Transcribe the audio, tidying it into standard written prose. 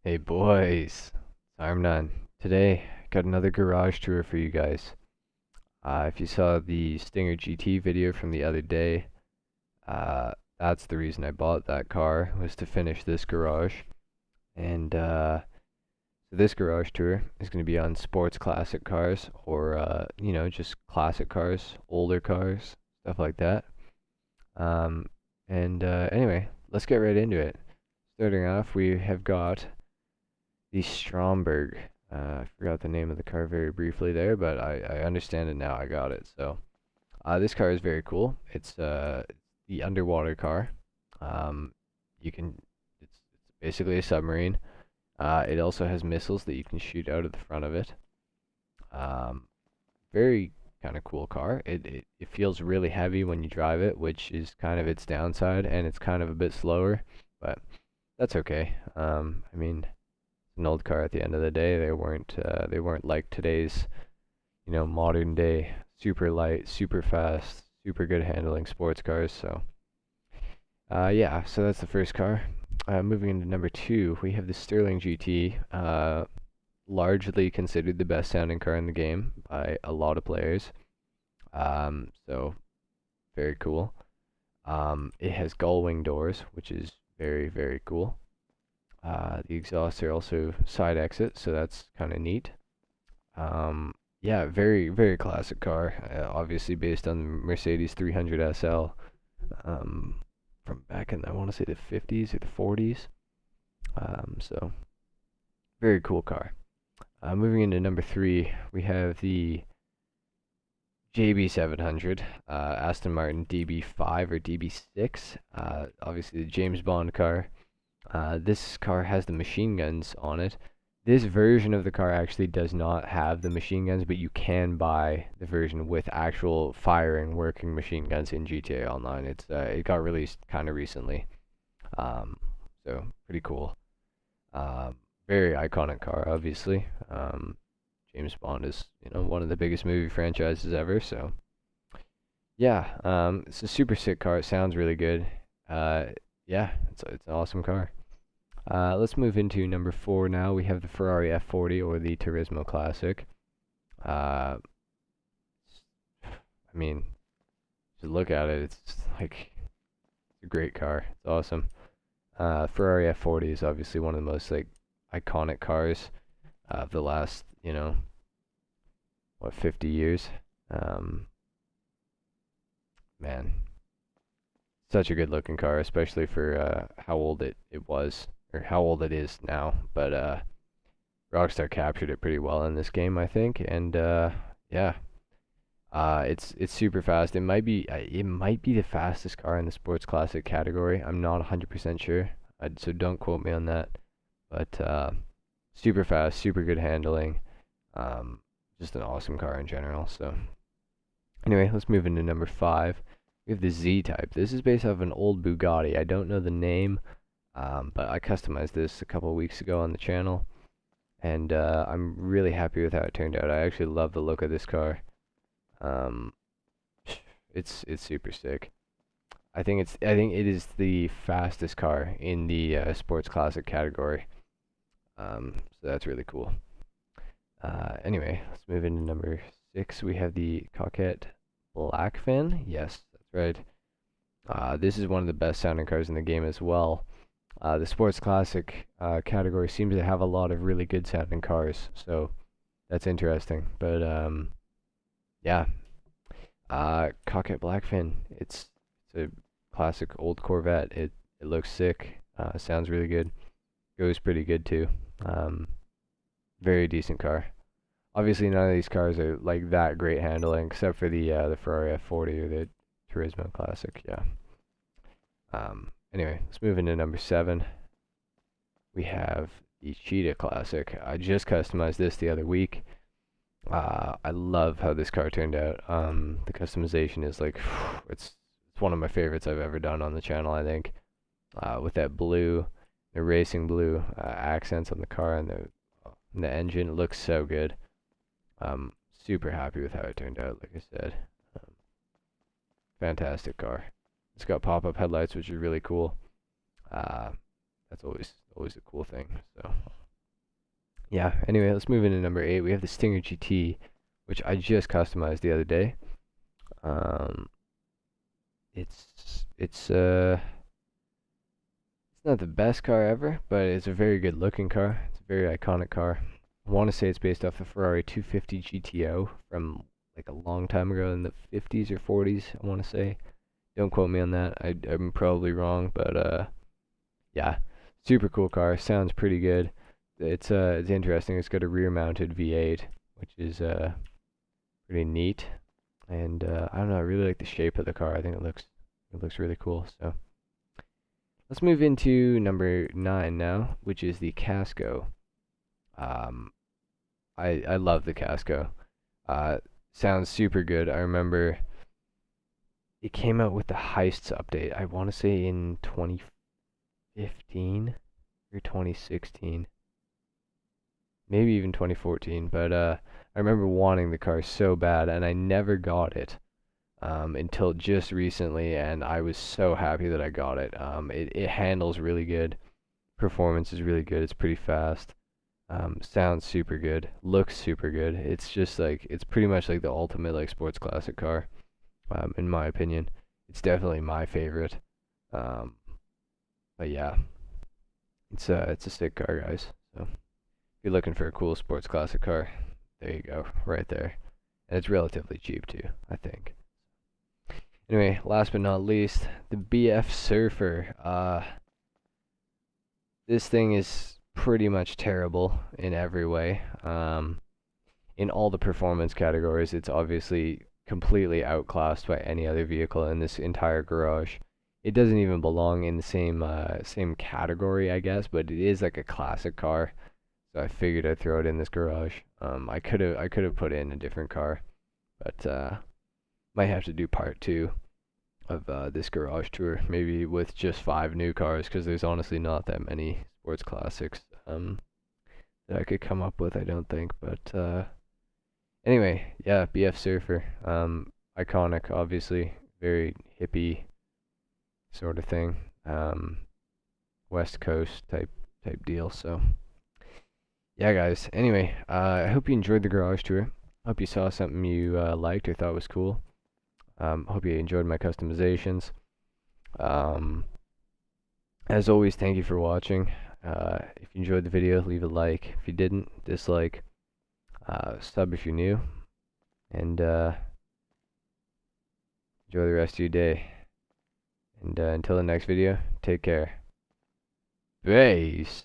Hey boys, HarmNone. Today, got another garage tour for you guys. If you saw the Stinger GT video from the other day, that's the reason I bought that car, was to finish this garage. And so this garage tour is going to be on sports classic cars, or just classic cars, older cars, stuff like that. Um, anyway, let's get right into it. Starting off, we have got the Stromberg. I forgot the name of the car very briefly there, but I understand it now. I got it. So this car is very cool. It's the underwater car. Um, you can it's basically a submarine. It also has missiles that you can shoot out of the front of it. Um, very kind of cool car. It feels really heavy when you drive it, which is kind of its downside, and it's kind of a bit slower, but that's okay. I mean, an old car at the end of the day. They weren't like today's, modern day super light, super fast, super good handling sports cars. So yeah, so that's the first car. Moving into number two, we have the Sterling GT, largely considered the best sounding car in the game by a lot of players. So very cool. It has gull wing doors, which is very, very cool. The exhausts are also side exit, so that's kind of neat. Yeah, very, very classic car. Obviously based on the Mercedes 300 SL from back in, I want to say, the 50s or the 40s. So, very cool car. Moving into number three, we have the JB700, Aston Martin DB5 or DB6. Obviously the James Bond car. This car has the machine guns on it. This version of the car actually does not have the machine guns, but you can buy the version with actual firing, working machine guns in GTA Online. It got released kind of recently, um, so pretty cool. Very iconic car, obviously. James Bond is one of the biggest movie franchises ever, so yeah. It's a super sick car. It sounds really good. Uh, yeah, it's an awesome car. Let's move into number four now. We have the Ferrari F40 or the Turismo Classic. Uh, I mean, to look at it, it's it's a great car. It's awesome. Ferrari F40 is obviously one of the most iconic cars of the last 50 years. Um, Man, such a good looking car, especially for how old it was, or how old it is now. But Rockstar captured it pretty well in this game, I think, and yeah, it's super fast. It might be the fastest car in the sports classic category. I'm not 100% sure, so don't quote me on that. But super fast, super good handling, um, just an awesome car in general. So anyway, let's move into number five. We have the Z-Type. This is based off an old Bugatti. I don't know the name, but I customized this a couple of weeks ago on the channel, and I'm really happy with how it turned out. I actually love the look of this car. Um, it's super sick. I think it is the fastest car in the sports classic category. So that's really cool. Anyway, let's move into number six. We have the Cockette Blackfin. Yes, that's right. This is one of the best sounding cars in the game as well. The sports classic category seems to have a lot of really good sounding cars, so that's interesting. But yeah, Cockette Blackfin. It's a classic old Corvette. It looks sick. Sounds really good. Goes pretty good too. Um, Very decent car. Obviously, none of these cars are like that great handling, except for the Ferrari F40 or the Turismo Classic. Yeah. Anyway, let's move into number seven. We have the Ichida Classic. I just customized this the other week. I love how this car turned out. The customization is it's one of my favorites I've ever done on the channel, I think. With that blue, the racing blue accents on the car and the engine, it looks so good. Super happy with how it turned out, like I said. Um, Fantastic car. It's got pop-up headlights, which is really cool. That's always a cool thing. So Yeah, anyway, let's move into number 8. We have the Stinger GT, which I just customized the other day. Um, it's not the best car ever, but it's a very good looking car. It's a very iconic car. I want to say it's based off the Ferrari 250 GTO from like a long time ago in the 50s or 40s, I want to say. Don't quote me on that. I'm probably wrong, but yeah, super cool car. Sounds pretty good. It's interesting. It's got a rear mounted V8, which is pretty neat. And I don't know, I really like the shape of the car. I think it looks really cool. So let's move into number 9 now, which is the Casco. Um, I love the Casco. Uh, Sounds super good. I remember it came out with the Heists update. I want to say in 2015 or 2016, maybe even 2014. But I remember wanting the car so bad, and I never got it until just recently, and I was so happy that I got it. It handles really good. Performance is really good. It's pretty fast. Sounds super good. Looks super good. It's just like it's pretty much like the ultimate like sports classic car, in my opinion. It's definitely my favorite. Um, but yeah, it's a sick car, guys. So if you're looking for a cool sports classic car, there you go, right there. And it's relatively cheap too, I think. Anyway, last but not least, the BFSurfer. This thing is pretty much terrible in every way. In all the performance categories, it's obviously completely outclassed by any other vehicle in this entire garage. It doesn't even belong in the same category, I guess, but it is like a classic car. So I figured I'd throw it in this garage. I could have put in a different car, but might have to do part 2 of this garage tour, maybe with just 5 new cars, because there's honestly not that many sports classics that I could come up with, I don't think. But anyway, yeah, BFSurfer, iconic, obviously, very hippie sort of thing, West Coast type deal. So yeah, guys. Anyway, I hope you enjoyed the garage tour. Hope you saw something you liked or thought was cool. Hope you enjoyed my customizations. Um, as always, thank you for watching. If you enjoyed the video, leave a like. If you didn't, dislike. Sub if you're new. And enjoy the rest of your day. And until the next video, take care. Peace.